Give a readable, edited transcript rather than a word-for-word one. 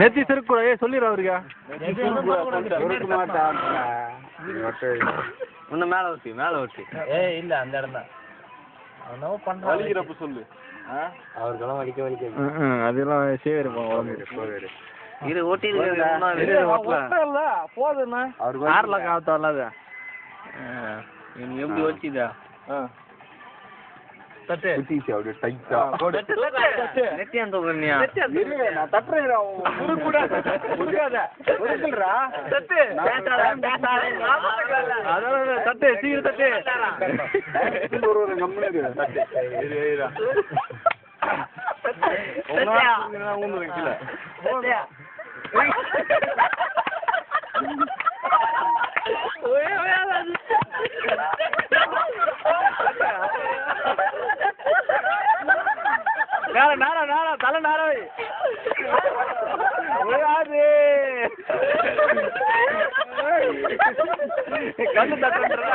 நெத்தி சிறுக்கூட சொல்லிடு அவருக்கு. இன்னும் மேலே ஊற்றி மேலே ஊற்றி. இல்லை அந்த இடம் தான் அவனும் பண்ணுறப்ப சொல்லு. அவருக்கெல்லாம் வலிக்க அதெல்லாம் சேவரி இது ஓட்டி போதுண்ணா கார்ல காத்தல எப்படி வச்சுதா தட்டு அப்படியே டைட்டா நெத்தி அந்த பண்ணியா நான் தட்டுறேன் தட்டு சீக்கிரம் தட்டு தலை நாரவை கண்ணு தட்டுறா